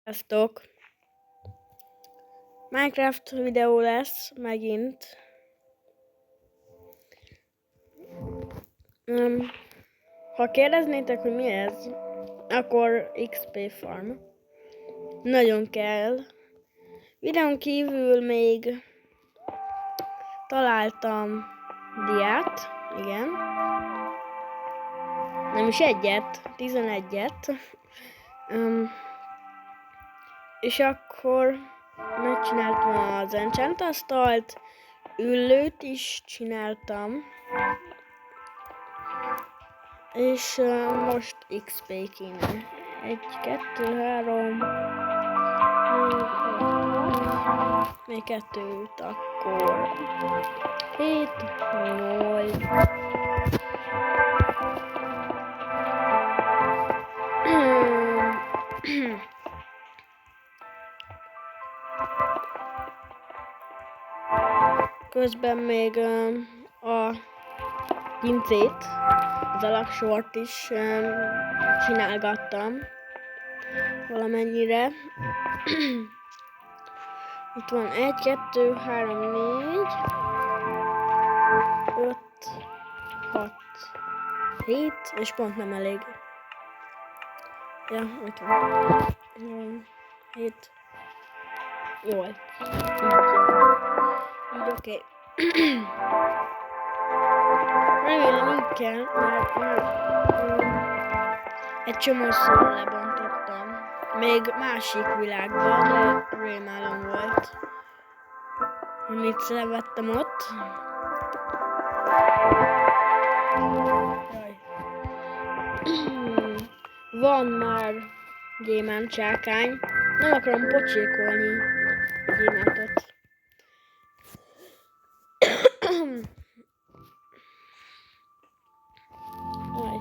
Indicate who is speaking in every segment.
Speaker 1: Sziasztok! Minecraft videó lesz megint. Ha kérdeznétek, hogy mi ez, akkor XP farm. Nagyon kell. Videón kívül még találtam diát. Igen. Nem is egyet, 11-et. És akkor megcsináltam az enchant asztalt, üllőt is csináltam, és most XP kéne. 1, 2, 3, még 2-t, akkor 7, 8. Közben még a pincét, az alaksort is csinálgattam valamennyire. Itt van 1, 2, 3, 4, 5, 6, 7, és pont nem elég. Ja, itt van. 7, 8. Így oké. Remélem így kell, mert egy csomószor lebontottam. Még másik világban, de rémálom volt. Mit levettem ott. Jaj. Van már gyémánt csákány. Nem akarom pocsékolni a gyémántot. Jaj.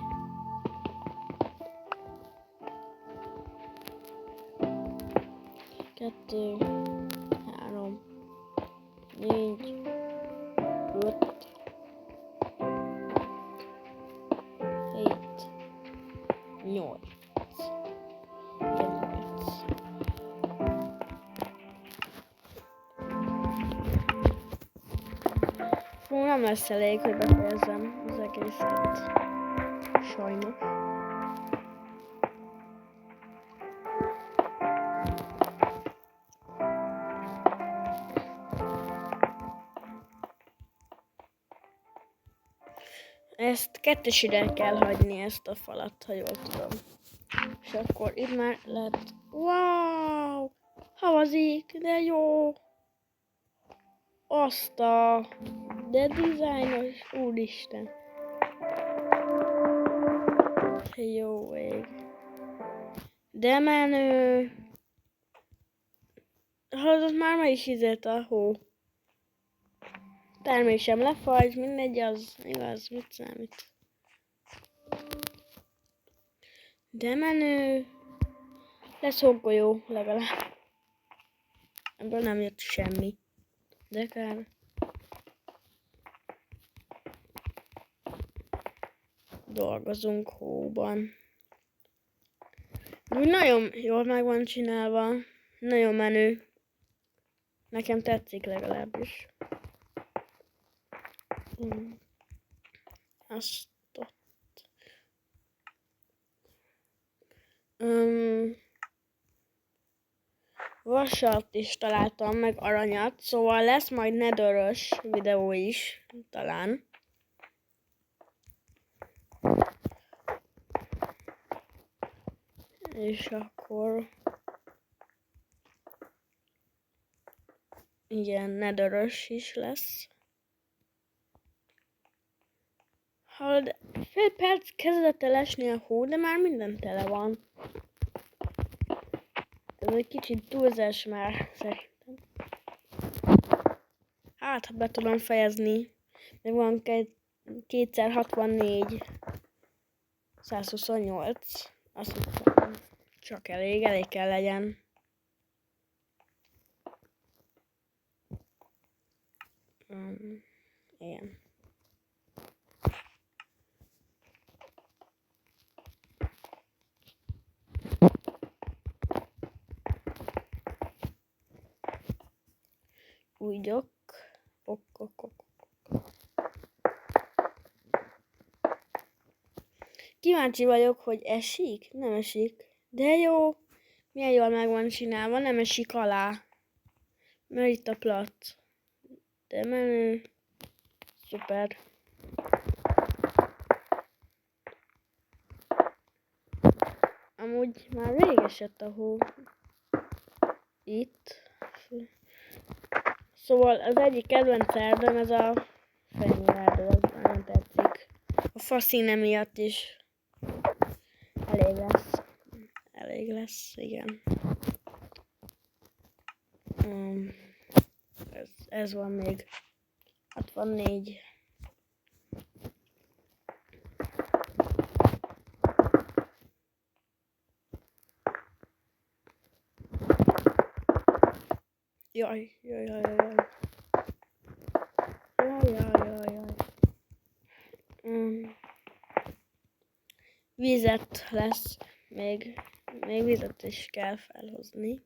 Speaker 1: Kettő, 3, 4, 5, 7, 8. Fú, nem lesz elég, hogy befejezzem az egészet. Sajnos. Ezt kettesére kell hagyni, ezt a falat, ha jól tudom. És akkor itt már lett. Wow! Havazik, de jó! Azt a... De dizájnos, úristen! Jó ég. De menő! Hallod, már meg is izett a hó. Termésem lefagy, mindegy, az igaz, mit számít. De menő! Lesz hógolyó legalább. Ebből nem jött semmi. De kár. Dolgozunk hóban. Úgy nagyon jól meg van csinálva. Nagyon menő. Nekem tetszik legalábbis. Azt ott. Vasat is találtam, meg aranyat, szóval lesz majd netherös videó is, talán. És akkor... Igen, netherös is lesz. Hallod, fél perc kezdett el esni a hó, de már minden tele van. Ez egy kicsit túlzás már, szerintem. Hát, ha be tudom fejezni. Meg van 2x64. 128. Azt hiszem, csak elég kell legyen. Igen. Ugyok. Ok. Kíváncsi vagyok, hogy esik? Nem esik. De jó. Milyen jól meg van csinálva, nem esik alá. Mert itt a plac. De menő. Szuper. Amúgy már rég esett a hó. Itt. Szóval az egyik kedvenc erdőm ez a fenyőerdő, az nagyon tetszik. A fa színe miatt is elég lesz. Elég lesz, igen. Ez van még. 64. Jaj. Vizet lesz, még vizet is kell felhozni.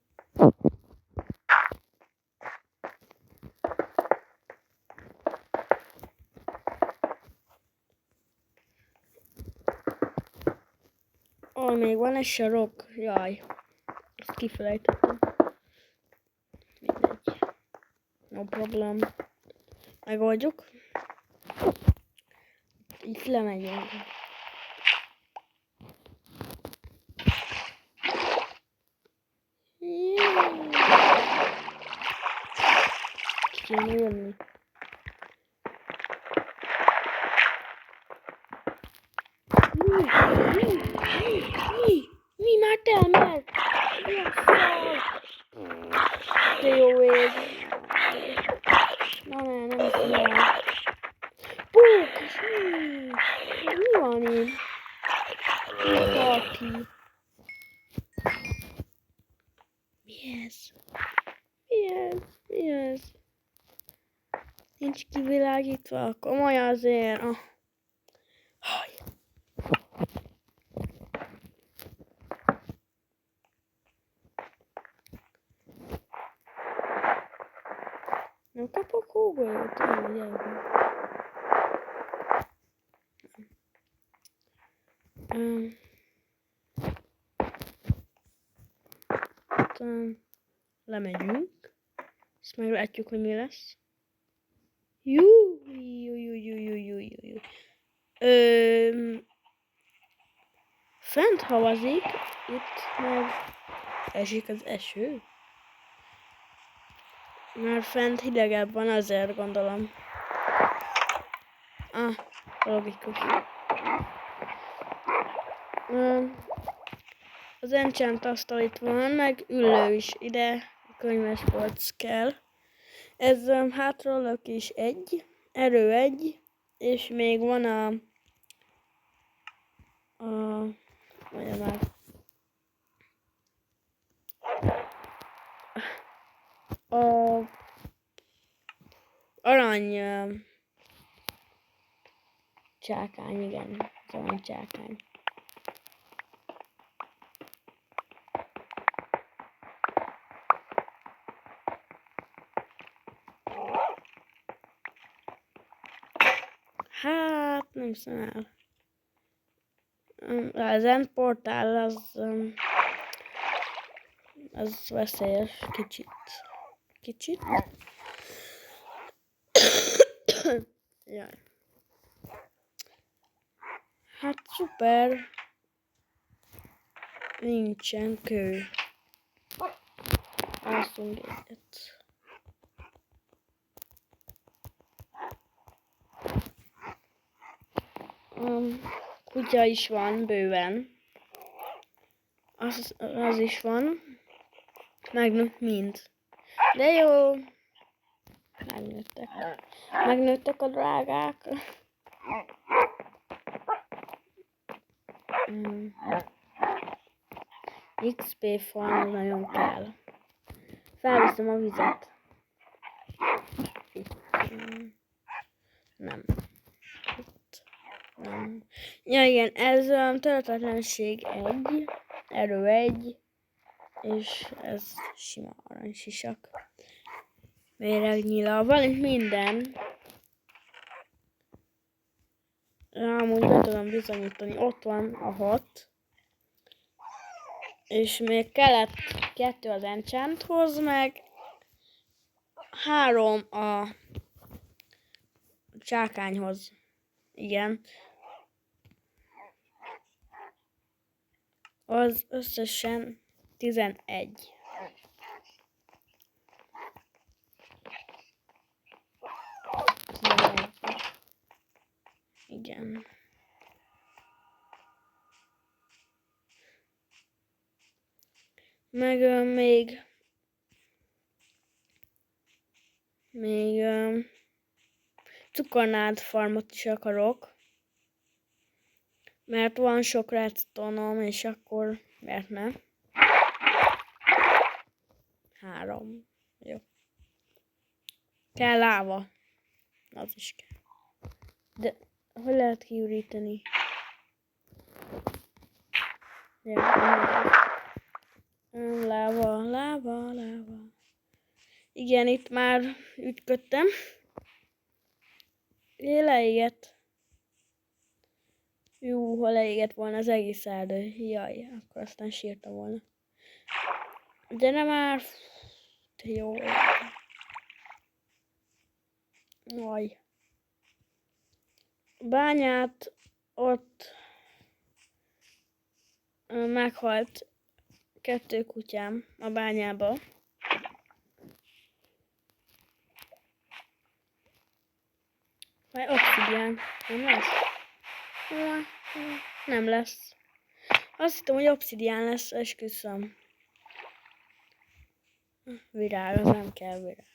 Speaker 1: Még van egy sarok, jaj, ezt kifelejtettem. Mindegy. No problem. Megoldjuk. Itt lemegyünk. Kéne jönni. Mi már telmet? De jó ég. Na ne, nem hiszem el. Búk! Mi van itt? Valaki. Mi ez? Mi ez? Nincs kivilágítva, komoly azért. Nem kapok hógolyót? Lemegyünk, és meglátjuk, hogy mi lesz. Fent havazik, itt meg esik az eső. Mert fent hidegebb van, azért gondolom. Logikus. Az enchant asztal itt van, meg ülő is ide, könyves polc kell. Ez hátralök is egy, erő egy, és még van mondja már. Arany csákány, igen, az arany csákány. Hát, nem hiszem el. Az endportál az veszélyes kicsit. Jaj. Hát szuper. Nincsen kő. Alszunk egyet. Kutya is van bőven. Az is van. Megnőtt mind. De jó. Megnőttek a drágák. XP farm nagyon kell. Felviszem a vizet. Nem. Nem. Ja igen, ez törhetetlenség 1, erő 1, és ez sima aranysisak. méregnyila. Van itt minden. Amúgy be tudom bizonyítani. Ott van a 6. És még kellett 2 az enchanthoz, meg 3 a csákányhoz. Igen. Az összesen 11. Igen. Meg még cukornád farmot is akarok. Mert van sok redstone-om, és akkor miért ne? 3. Jó. Kell láva. Az is kell. De hogy lehet kiüríteni? Jó, láva. Igen, itt már ütködtem. Leégett. Jó, ha leégett volna az egész erdő. Jaj, akkor aztán sírtam volna. Gyere már! Jó. Jaj. Bányát ott meghalt 2 kutyám a bányába. Vagy obszidián. Nem lesz? Nem lesz. Azt hittem, hogy obszidián lesz, esküszöm. Virág, az nem kell virág.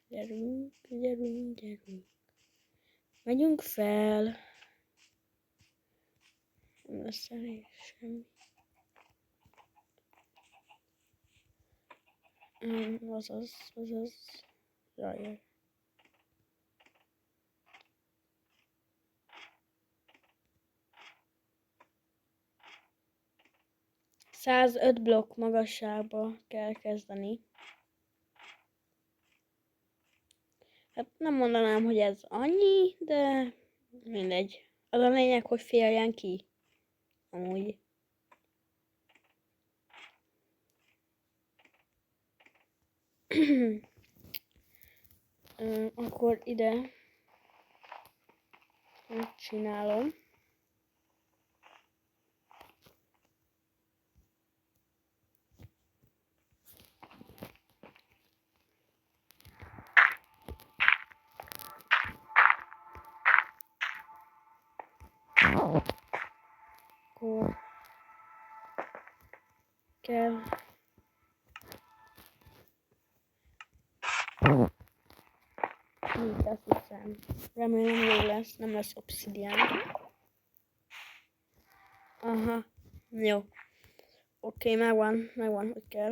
Speaker 1: Gyerünk. Megyünk fel. Nem lesz elég semmi. Azaz. Jaj. 105 blokk magasságba kell kezdeni. Hát nem mondanám, hogy ez annyi, de mindegy. Az a lényeg, hogy férjen ki. Amúgy. Akkor ide megcsinálom. Akkor kell így azt hiszem. Remélem jó lesz, nem lesz obszidián. Aha, jó. Oké, megvan, hogy kell.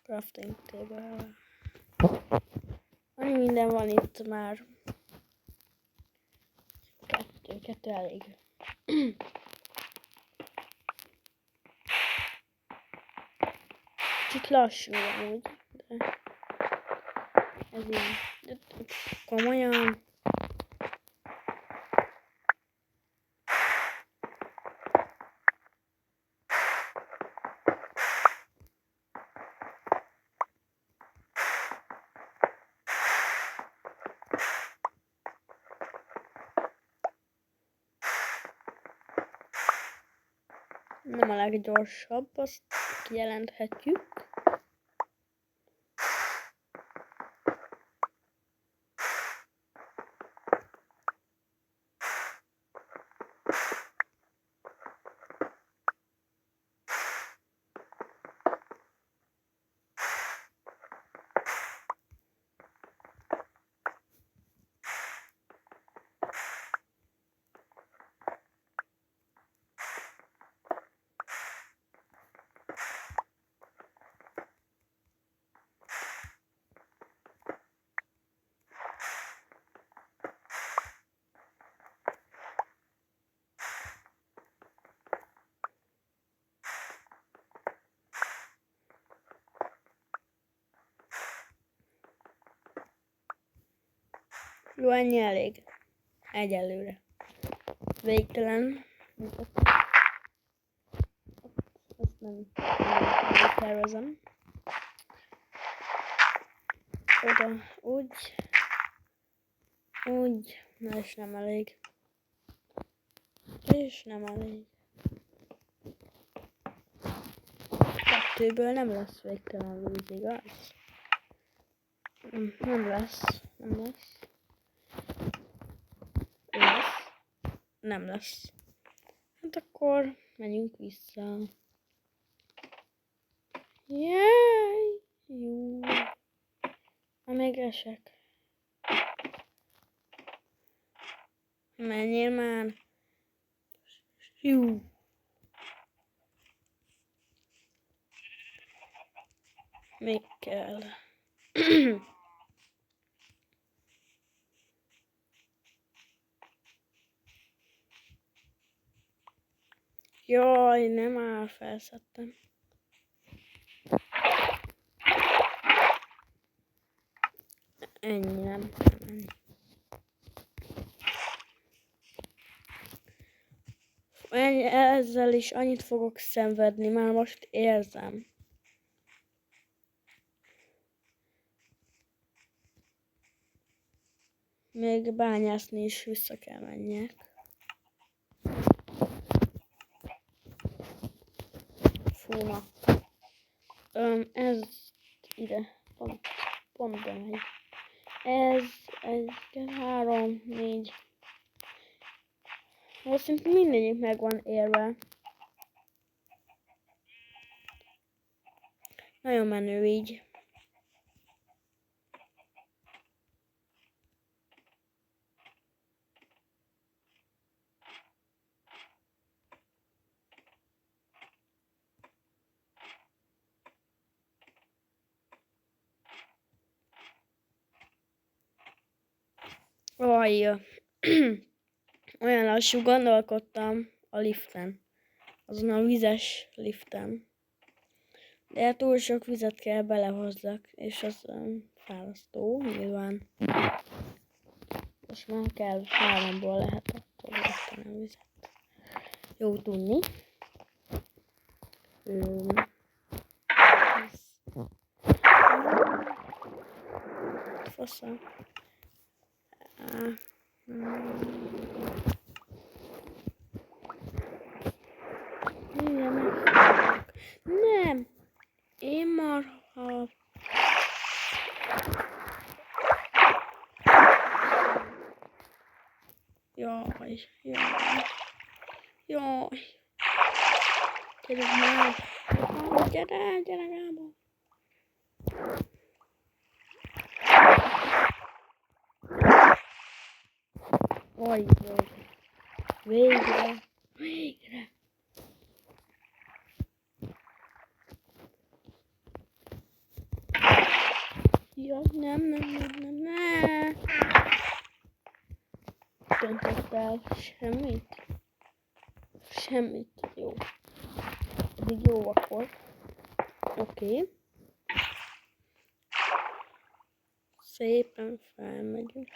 Speaker 1: Crafting table. Annyi minden van itt már. Kettő elég. Kicsit lassú amúgy, de ez ilyen. De komolyan. Nem a leggyorsabb, azt kijelenthetjük. Jó, ennyi elég. Egyelőre. Végtelen. Ezt nem tervezem. Oda, úgy, na és nem elég. És nem elég. Kettőből nem lesz végtelen víz, igaz? Nem lesz. Lesz. Nem lesz. Hát akkor menjünk vissza. Jaj, jó. Még esek. Menjél már. Jó. Még kell. Jaj, nem áll, felszedtem. Ennyi, nem ennyi. Ezzel is annyit fogok szenvedni, már most érzem. Még bányászni is vissza kell menjek. Fúna. Ez ide, pont bemegy. Ez 1, 2, 3, 4. Szerintem mindegyik meg van érve. Nagyon menő így. Olyan lassú gondolkodtam a liften. Azon a vizes liften. De túl sok vizet kell belehozzak, és az fárasztó, nyilván. Most már kell 3-ból lehet akkor veszteni a vizet. Jó tudni. Faszom. Nem. Én marha. Jaj. Gyere már. Gyere Gábor. Oj. Végre. Ja, nem. Döntött el semmit. Jó. Eddig jó akkor. Oké. Szépen felmegyünk.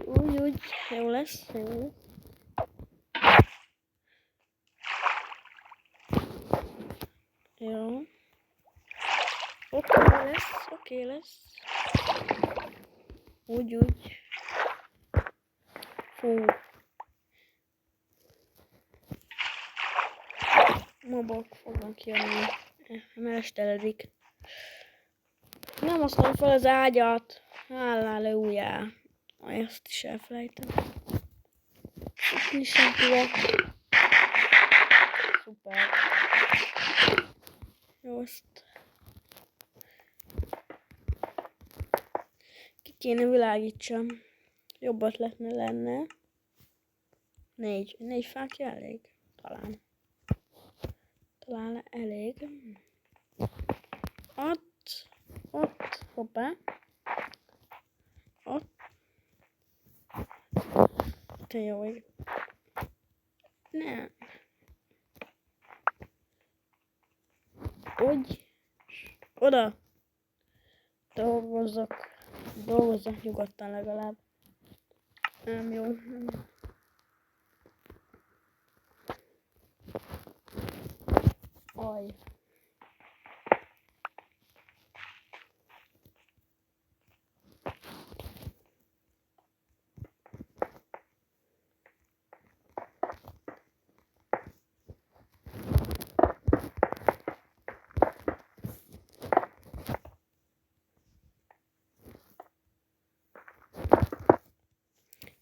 Speaker 1: Úgy. Jó lesz. Jó. Oké lesz. Úgy. Fú. Mobok fognak jönni. Mesteledik. Nem hoztam fel az ágyat. Halleluja. Ezt is elfelejtem. Itt sem tudok. Szuper. Jó, ezt ki kéne világítsam. Jobb ötletne lenne. 4 fákja elég? Talán elég. Ott, hoppá. Ott. Te jó vagy. Nem. Úgy. Oda. Dolgozzak. Dolgozzak nyugodtan legalább. Nem jó. Aj.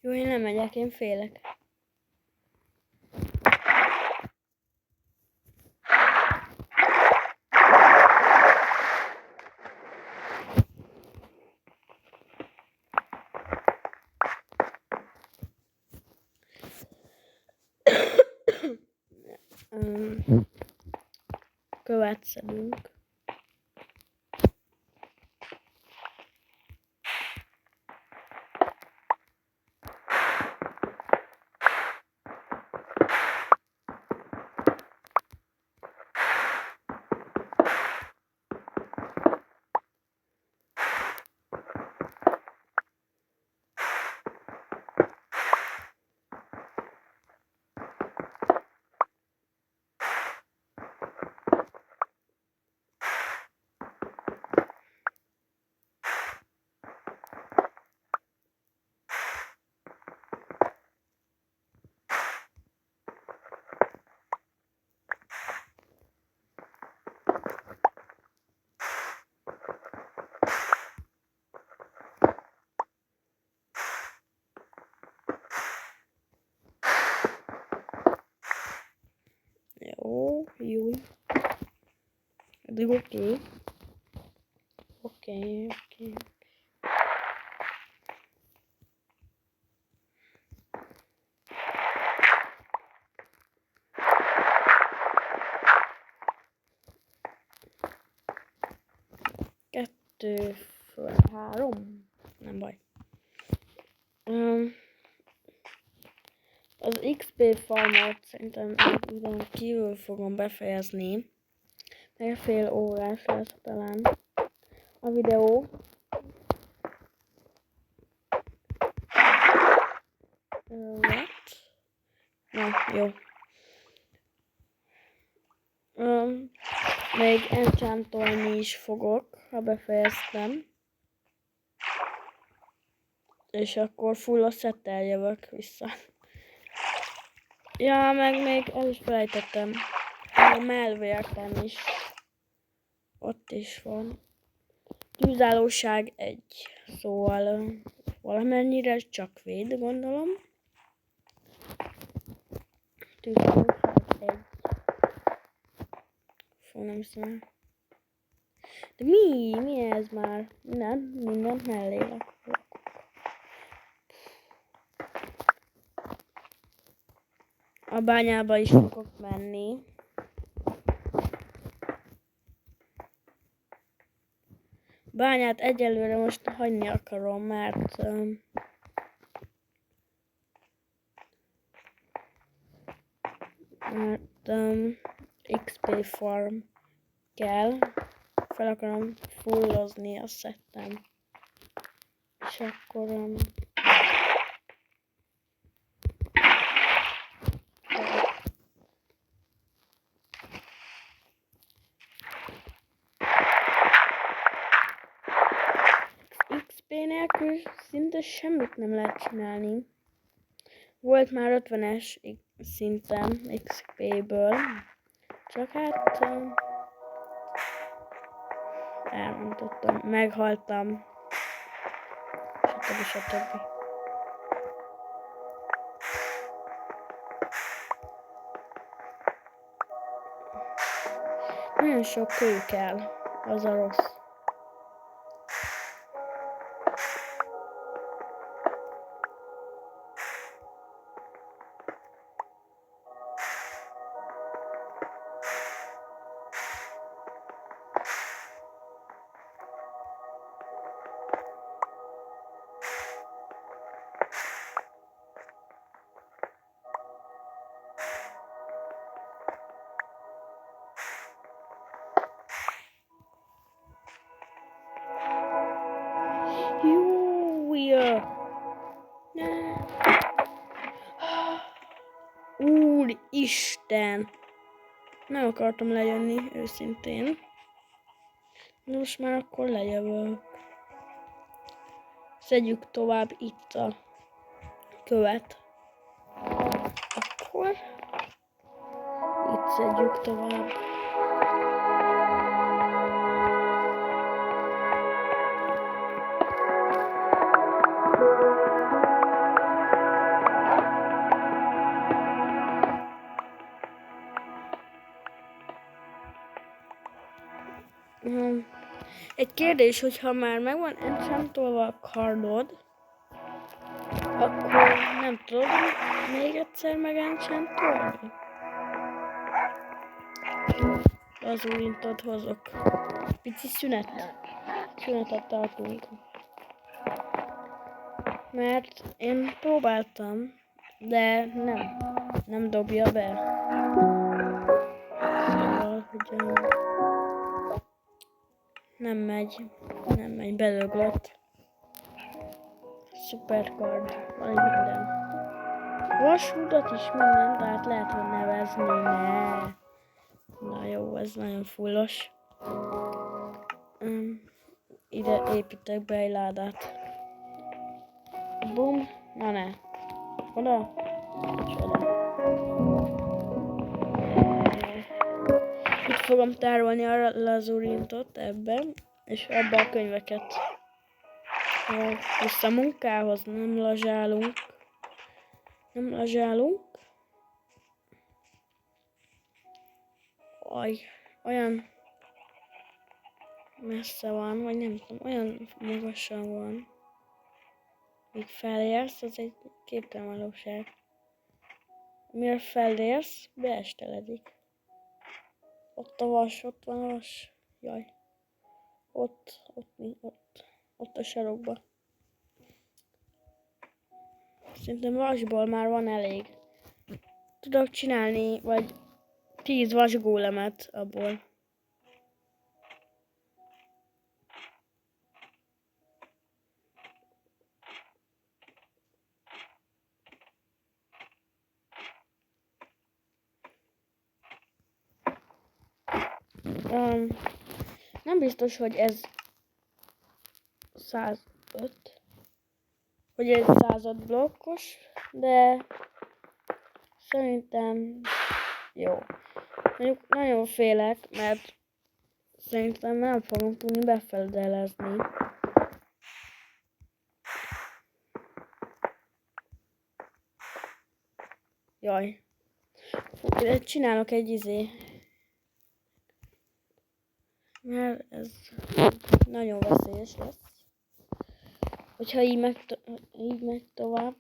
Speaker 1: Jó, én nem megyek, én félek. Követ szedünk. Jó. Eddig oké. Oké. Kettő föl 3. Nem baj. Az XP farmot szerintem időn kívül fogom befejezni. Meg fél órás lesz talán a videó. What? Na, jó. Még enchantolni is fogok, ha befejeztem. És akkor full a szettel jövök vissza. Ja, meg még el is felejtettem. A melvérten is. Ott is van. Tűzállóság 1. Szóval valamennyire csak véd, gondolom. Tűzállóság 1. Fú, nem hiszem. De mi ez már? Mindent mellé lakok. A bányába is fogok menni. Bányát egyelőre most hagyni akarom, mert XP farm kell. Fel akarom fullozni a szettem. És akkor XP nélkül szinte semmit nem lehet csinálni. Volt már 50-es szintem XP-ből. Csak hát elrontottam, meghaltam. Stb. Nagyon sok kő kell, az a rossz. Isten! Nem akartam lejönni, őszintén. De most már akkor lejövök. Szedjük tovább itt a követ. Akkor itt szedjük tovább. Egy kérdés, hogyha már megvan enchantolva a kardod, akkor nem tudod még egyszer megenchantolni? Az úrintot hozok. Pici szünetet tartunk. Mert én próbáltam, de nem dobja be. Szóval, hogy nem megy, belögött. Szuper kard, van minden. Vasúdat is minden, tehát lehet, hogy nevezni, ne. Na jó, ez nagyon fullos. Ide építek be egy ládát. Bum, na ne. Oda, és oda. Itt fogom tárolni a lazurintot ebben, és abba a könyveket. Vissza munkához, nem lazsálunk. Olyan messze van, vagy nem tudom, olyan magasan van. Míg felérsz, az egy képtelen valóság. Mire felérsz, beesteledik. Ott a vas, ott van a vas. Jaj. Ott a sarokba. Szerintem vasból már van elég. Tudok csinálni, vagy 10 vasgólemet abból. Nem biztos, hogy ez 105, hogy ez 105 blokkos, de szerintem jó. Mondjuk nagyon félek, mert szerintem nem fogom tudni befedelezni. Jaj. Csinálok egy mert ez nagyon veszélyes lesz. Hogyha így megy tovább.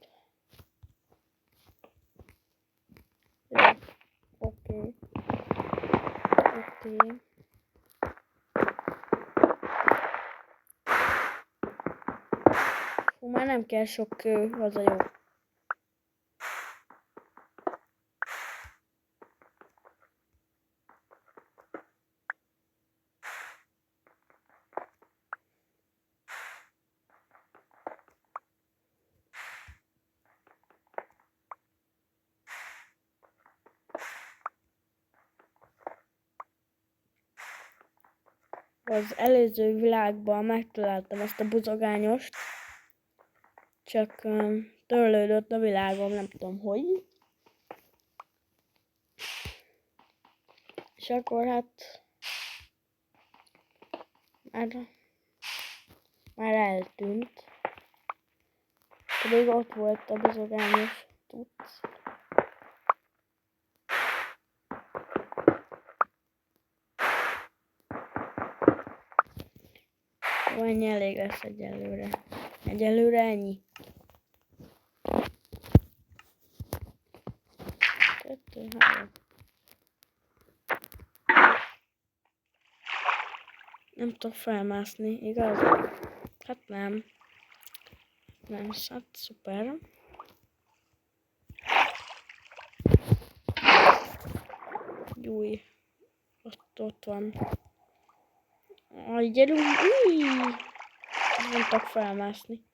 Speaker 1: Oké. Már nem kell sok kő, az a jó. Az előző világban megtaláltam ezt a buzogányost, csak törlődött a világom, nem tudom hogy. És akkor hát már eltűnt. Pedig ott volt a buzogányos tudsz. Ennyi elég lesz egyelőre. Egyelőre ennyi. 2, 3. Nem tudok felmászni, igaz? Hát nem. Nem, hát szuper. Júj. Ott van. Gyerünk! Nem tudok felmászni.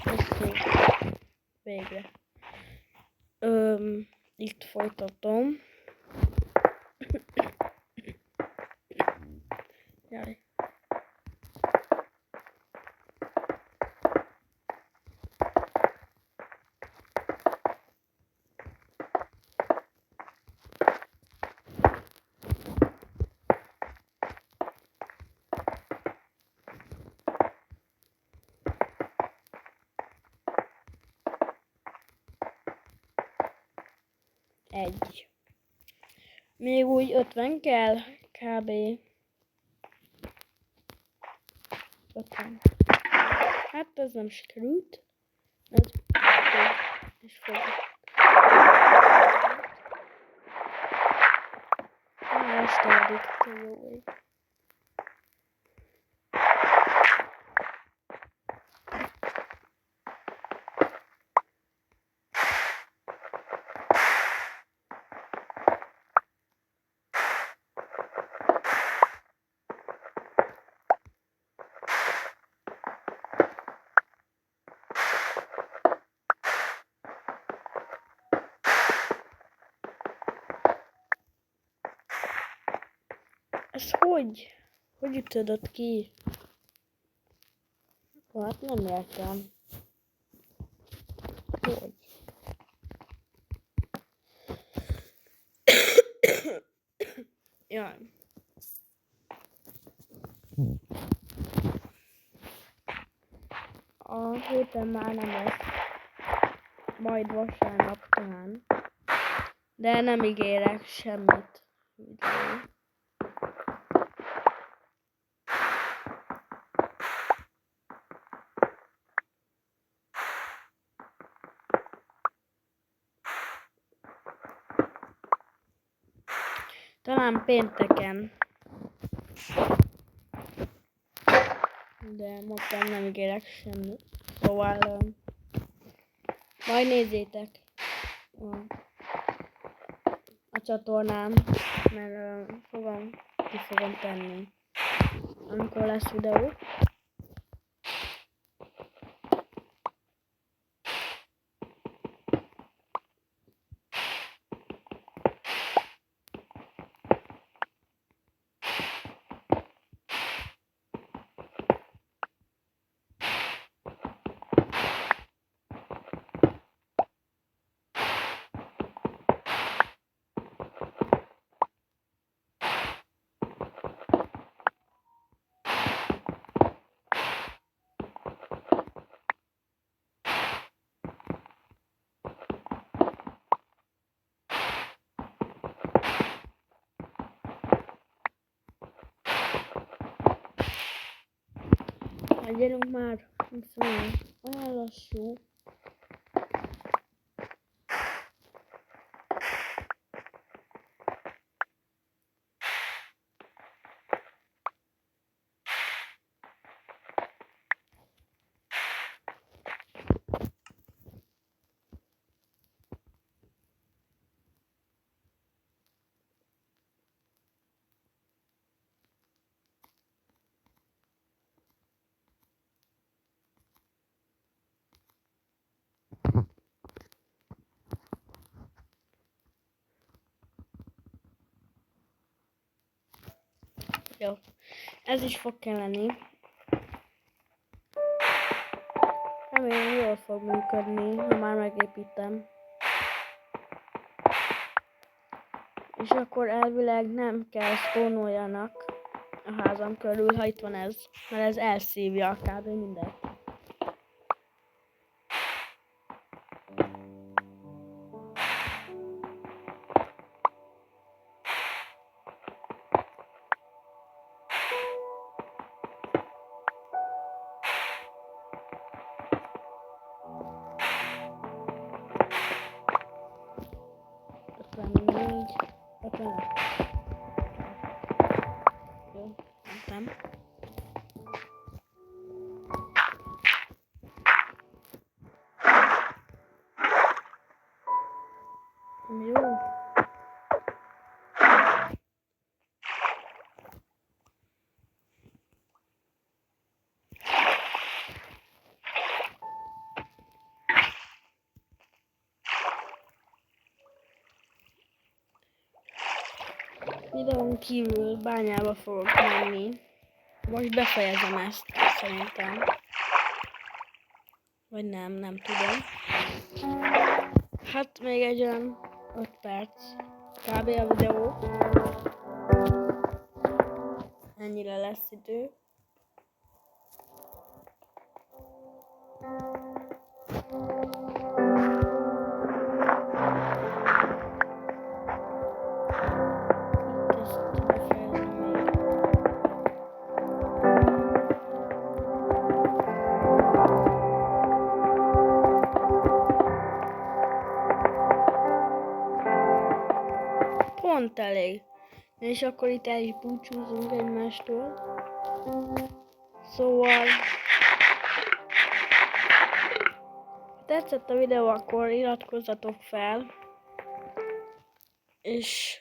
Speaker 1: Köszönöm. Végre. Itt folytatom. Jaj. Egy. Még úgy 50 kell, kb. 50. Hát ez nem sikerült. Ez fog, és fog. Most adik, te jó ég. Ez hogy? Hogy ütöd ki? Hát nem értem. Hogy? Jaj. A héten már nem lesz. Majd vasárnap talán. De nem ígérek semmit. Talán pénteken. De mondtam, nem ígérek semmit. Szóval majd nézzétek a csatornám, mert ki fogom tenni, amikor lesz videó. Gyerünk már, szóval olyan lassú. Jó, ez is fog kelleni. Remélem jól fog működni, ha már megépítem. És akkor elvileg nem kell spónoljanak a házam körül, ha itt van ez, mert ez elszívja kb. Mindent. Jó, mentem. Jó. videón kívül bányába fogok menni. Most befejezem ezt szerintem. Vagy nem tudom. Hát még egy olyan 5 perc. Kb. A videó. Ennyire lesz idő. Pont elég. És akkor itt el is búcsúzunk egymástól. Szóval... Ha tetszett a videó, akkor iratkozzatok fel. És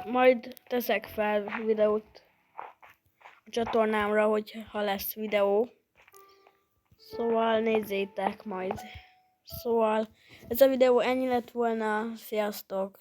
Speaker 1: majd teszek fel videót a csatornámra, hogyha lesz videó. Szóval nézzétek majd. Szóval ez a videó ennyi lett volna. Sziasztok!